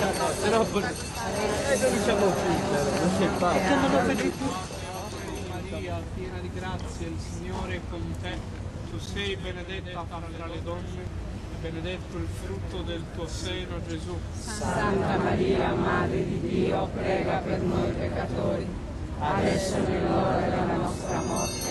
Se no, non diciamo più, non si fa. Maria, piena di grazia, il Signore è con te. Tu sei benedetta fra le donne, e benedetto il frutto del tuo seno, Gesù. Santa Maria, Madre di Dio, prega per noi peccatori, adesso è l'ora della nostra morte.